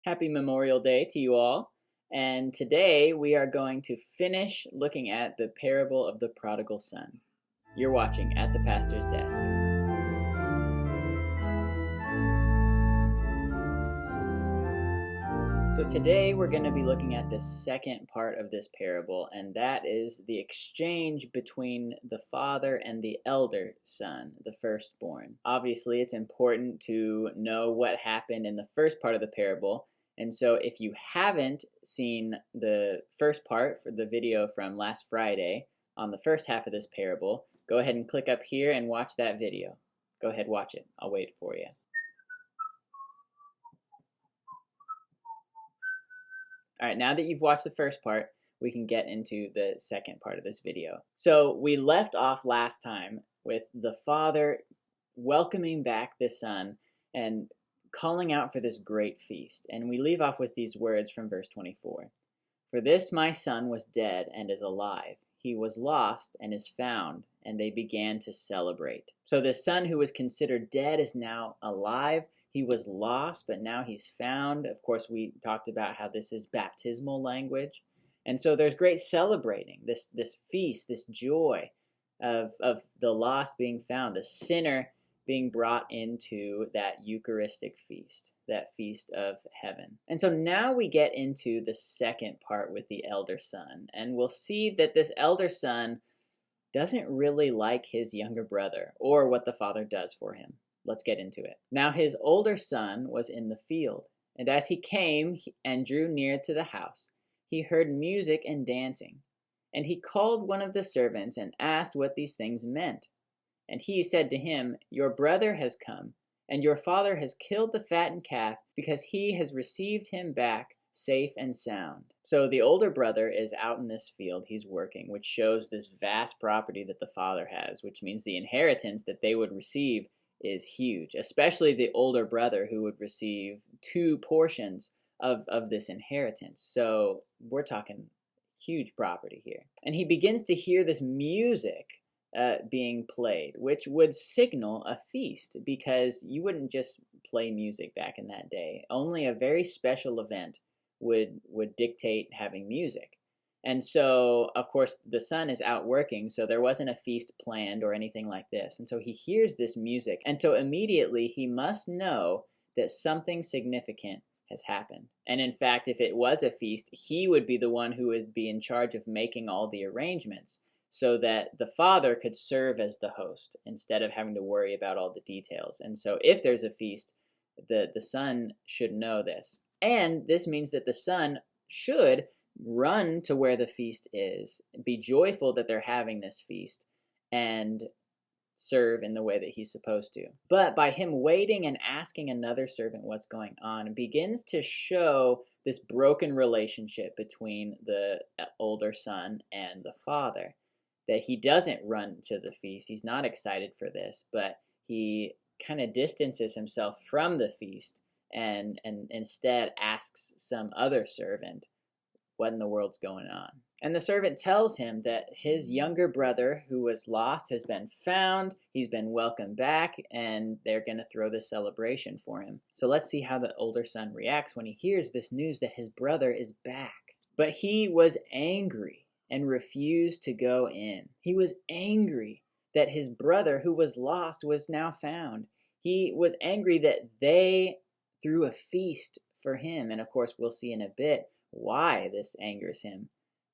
Happy Memorial Day to you all. And today we are going to finish looking at the parable of the prodigal son. You're watching At the Pastor's Desk. So today we're going to be looking at the second part of this parable, and that is the exchange between the father and the elder son, the firstborn. Obviously, it's important to know what happened in the first part of the parable. And so if you haven't seen the first part for the video from last Friday on the first half of this parable, go ahead and click up here and watch that video. Go ahead, watch it. I'll wait for you. All right, now that you've watched the first part, we can get into the second part of this video. So we left off last time with the father welcoming back the son and calling out for this great feast. And we leave off with these words from verse 24. For this my son was dead and is alive. He was lost and is found, and they began to celebrate. So the son who was considered dead is now alive. He was lost, but now he's found. Of course, we talked about how this is baptismal language. And so there's great celebrating, this feast, this joy of the lost being found, the sinner being brought into that Eucharistic feast, that feast of heaven. And so now we get into the second part with the elder son. And we'll see that this elder son doesn't really like his younger brother or what the father does for him. Let's get into it. Now his older son was in the field, and as he came and drew near to the house, he heard music and dancing. And he called one of the servants and asked what these things meant. And he said to him, Your brother has come, and your father has killed the fattened calf, because he has received him back safe and sound. So the older brother is out in this field, he's working, which shows this vast property that the father has, which means the inheritance that they would receive is huge, especially the older brother who would receive 2 portions of this inheritance. So we're talking huge property here. And he begins to hear this music being played, which would signal a feast, because you wouldn't just play music back in that day. Only a very special event would dictate having music. And so, of course, the son is out working, so there wasn't a feast planned or anything like this. And so he hears this music, and so immediately he must know that something significant has happened. And in fact, if it was a feast, he would be the one who would be in charge of making all the arrangements so that the father could serve as the host instead of having to worry about all the details. And so if there's a feast, the son should know this. And this means that the son should run to where the feast is, be joyful that they're having this feast, and serve in the way that he's supposed to. But by him waiting and asking another servant what's going on, it begins to show this broken relationship between the older son and the father, that he doesn't run to the feast. He's not excited for this, but he kind of distances himself from the feast and instead asks some other servant what in the world's going on. And the servant tells him that his younger brother who was lost has been found, he's been welcomed back, and they're going to throw this celebration for him. So let's see how the older son reacts when he hears this news that his brother is back. But he was angry and refused to go in. He was angry that his brother who was lost was now found. He was angry that they threw a feast for him. And of course, we'll see in a bit why this angers him.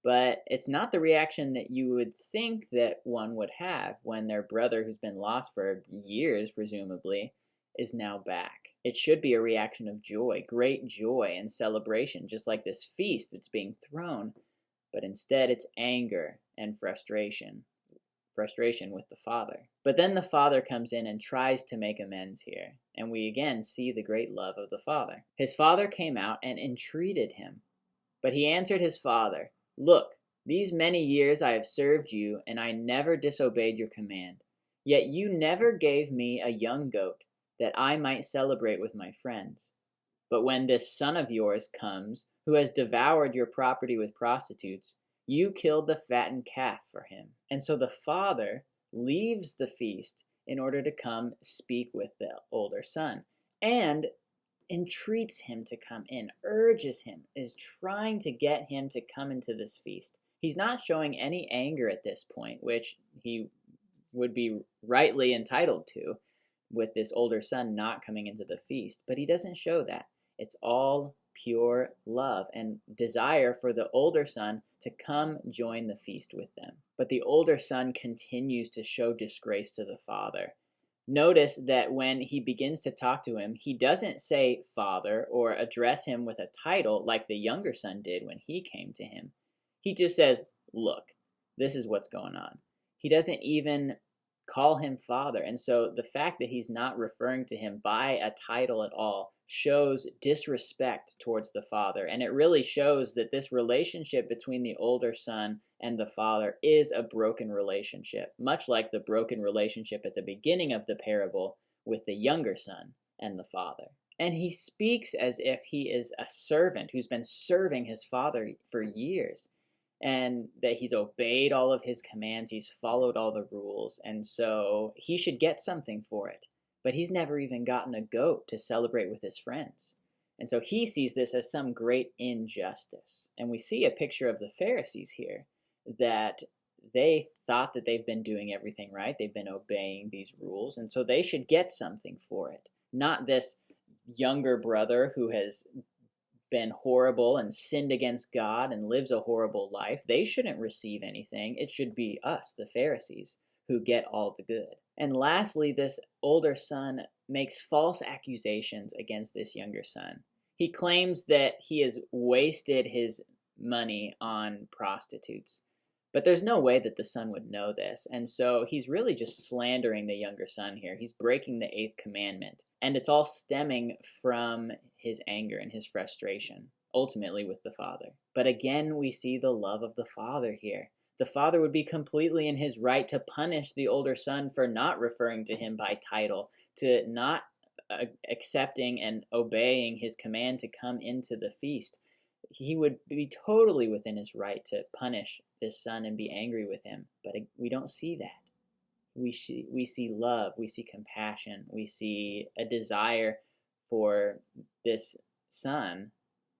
But it's not the reaction that you would think that one would have when their brother, who's been lost for years, presumably, is now back. It should be a reaction of joy, great joy and celebration, just like this feast that's being thrown. But instead, it's anger and frustration with the father. But then the father comes in and tries to make amends here. And we again see the great love of the father. His father came out and entreated him. But he answered his father, Look, these many years I have served you, and I never disobeyed your command. Yet you never gave me a young goat, that I might celebrate with my friends. But when this son of yours comes, who has devoured your property with prostitutes, you killed the fattened calf for him. And so the father leaves the feast in order to come speak with the older son. And entreats him to come in, urges him, is trying to get him to come into this feast. He's not showing any anger at this point, which he would be rightly entitled to with this older son not coming into the feast, but he doesn't show that. It's all pure love and desire for the older son to come join the feast with them. But the older son continues to show disgrace to the father. Notice that when he begins to talk to him, he doesn't say father or address him with a title like the younger son did when he came to him. He just says, look, this is what's going on. He doesn't even call him father. And so the fact that he's not referring to him by a title at all shows disrespect towards the father. And it really shows that this relationship between the older son and the father is a broken relationship, much like the broken relationship at the beginning of the parable with the younger son and the father. And he speaks as if he is a servant who's been serving his father for years, and that he's obeyed all of his commands, he's followed all the rules, and so he should get something for it. But he's never even gotten a goat to celebrate with his friends. And so he sees this as some great injustice. And we see a picture of the Pharisees here, that they thought that they've been doing everything right. They've been obeying these rules, and so they should get something for it. Not this younger brother who has been horrible and sinned against God and lives a horrible life. They shouldn't receive anything. It should be us, the Pharisees, who get all the good. And lastly, this older son makes false accusations against this younger son. He claims that he has wasted his money on prostitutes. But there's no way that the son would know this. And so he's really just slandering the younger son here. He's breaking the 8th commandment. And it's all stemming from his anger and his frustration, ultimately with the father. But again, we see the love of the father here. The father would be completely in his right to punish the older son for not referring to him by title, to not accepting and obeying his command to come into the feast. He would be totally within his right to punish this son and be angry with him. But we don't see that. We see love, we see compassion, we see a desire for this son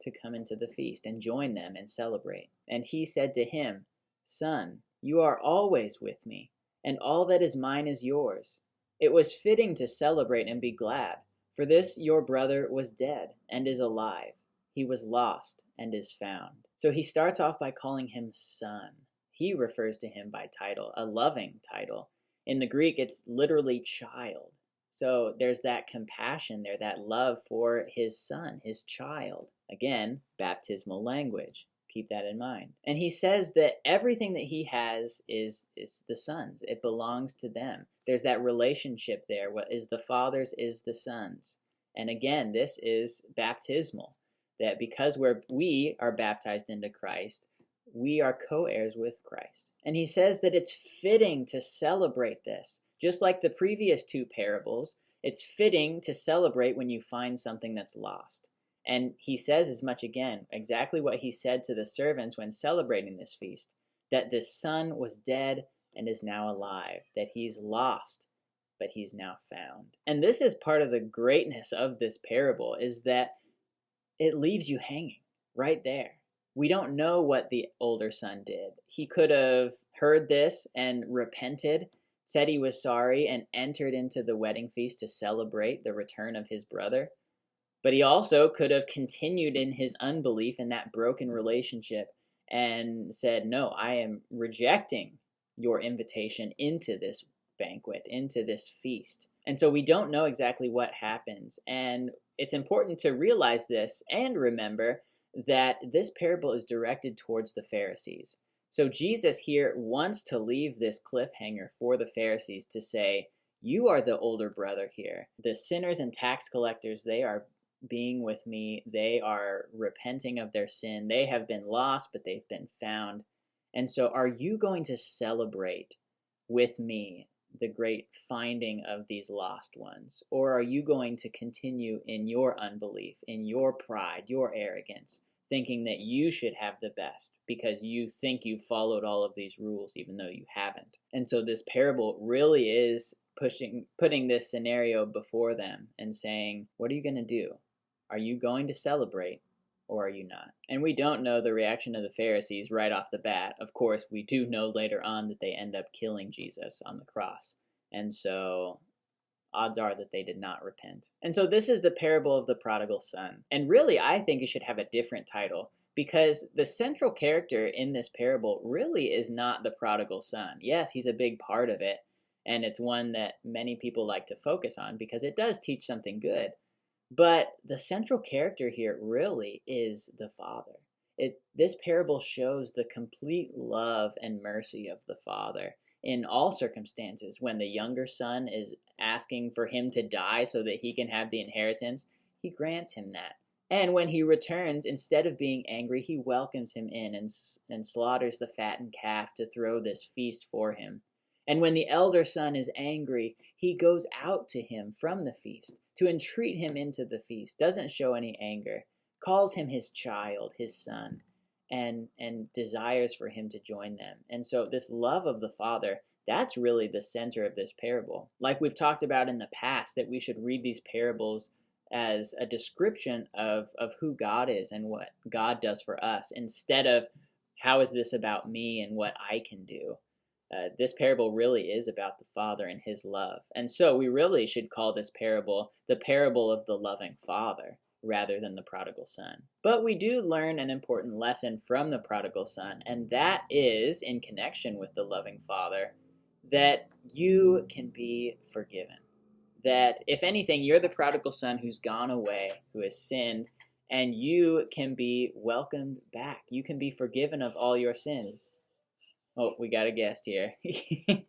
to come into the feast and join them and celebrate. And he said to him, Son, you are always with me, and all that is mine is yours. It was fitting to celebrate and be glad, for this your brother was dead and is alive. He was lost and is found. So he starts off by calling him son. He refers to him by title, a loving title. In the Greek, it's literally child. So there's that compassion there, that love for his son, his child. Again, baptismal language. Keep that in mind. And he says that everything that he has is the son's. It belongs to them. There's that relationship there. What is the father's is the son's. And again, this is baptismal. That because we are baptized into Christ, we are co-heirs with Christ. And he says that it's fitting to celebrate this. Just like the previous 2 parables, it's fitting to celebrate when you find something that's lost. And he says as much again, exactly what he said to the servants when celebrating this feast, that this son was dead and is now alive, that he's lost, but he's now found. And this is part of the greatness of this parable, is that it leaves you hanging right there. We don't know what the older son did. He could have heard this and repented, said he was sorry, and entered into the wedding feast to celebrate the return of his brother. But he also could have continued in his unbelief in that broken relationship and said, no, I am rejecting your invitation into this banquet, into this feast. And so we don't know exactly what happens. And it's important to realize this and remember that this parable is directed towards the Pharisees. So Jesus here wants to leave this cliffhanger for the Pharisees to say, you are the older brother here. The sinners and tax collectors, they are being with me. They are repenting of their sin. They have been lost, but they've been found. And so are you going to celebrate with me the great finding of these lost ones? Or are you going to continue in your unbelief, in your pride, your arrogance, thinking that you should have the best because you think you followed all of these rules even though you haven't? And so this parable really is putting this scenario before them and saying, what are you going to do? Are you going to celebrate or are you not? And we don't know the reaction of the Pharisees right off the bat. Of course, we do know later on that they end up killing Jesus on the cross. And so odds are that they did not repent. And so this is the parable of the prodigal son. And really, I think it should have a different title, because the central character in this parable really is not the prodigal son. Yes, he's a big part of it, and it's one that many people like to focus on because it does teach something good. But the central character here really is the Father. This parable shows the complete love and mercy of the Father in all circumstances. When the younger son is asking for him to die so that he can have the inheritance, he grants him that. And when he returns, instead of being angry, he welcomes him in and slaughters the fattened calf to throw this feast for him. And when the elder son is angry, he goes out to him from the feast to entreat him into the feast, doesn't show any anger, calls him his child, his son, and desires for him to join them. And so this love of the Father, that's really the center of this parable. Like we've talked about in the past, that we should read these parables as a description of who God is and what God does for us, instead of how is this about me and what I can do. This parable really is about the Father and his love. And so we really should call this parable the parable of the loving Father rather than the prodigal son. But we do learn an important lesson from the prodigal son, and that is, in connection with the loving Father, that you can be forgiven. That if anything, you're the prodigal son who's gone away, who has sinned, and you can be welcomed back. You can be forgiven of all your sins. Oh, we got a guest here. Hey,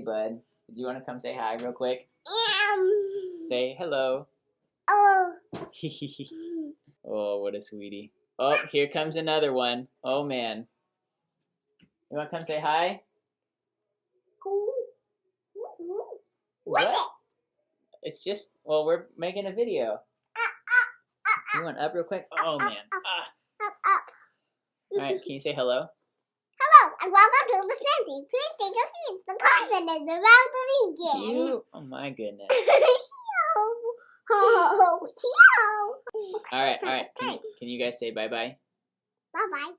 bud. Do you want to come say hi real quick? Say hello. Oh. Oh, what a sweetie. Oh, here comes another one. Oh, man. You want to come say hi? What? It's just, well, we're making a video. You want up real quick? Oh, man. All right, can you say hello? Hello, and welcome to the Sandy. Please take a seat. The content is about to begin. You? Oh, my goodness. All right. Can you guys say bye-bye? Bye-bye.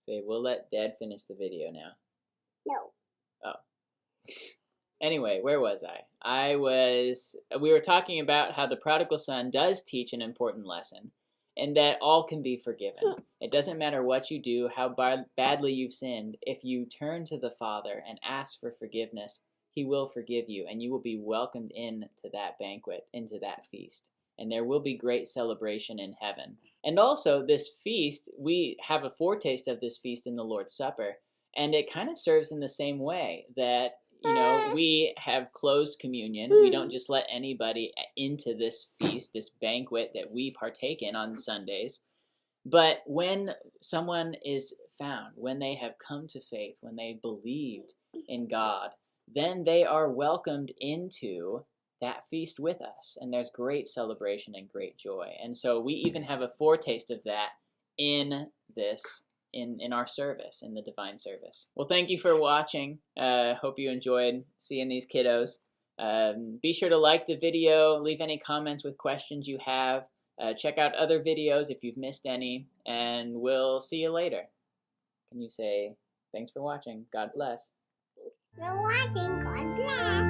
Say, we'll let Dad finish the video now. No. Oh. Anyway, where was I? We were talking about how the prodigal son does teach an important lesson, and that all can be forgiven. It doesn't matter what you do, how badly you've sinned. If you turn to the Father and ask for forgiveness, he will forgive you, and you will be welcomed into that banquet, into that feast. And there will be great celebration in heaven. And also, this feast, we have a foretaste of this feast in the Lord's Supper, and it kind of serves in the same way that, you know, we have closed communion. We don't just let anybody into this feast, this banquet that we partake in on Sundays. But when someone is found, when they have come to faith, when they believed in God, then they are welcomed into that feast with us. And there's great celebration and great joy. And so we even have a foretaste of that in this in our service, in the divine service. Well, thank you for watching. Hope you enjoyed seeing these kiddos. Be sure to like the video, leave any comments with questions you have. Check out other videos if you've missed any, and we'll see you later. Can you say, thanks for watching, God bless? Thanks for watching, God bless.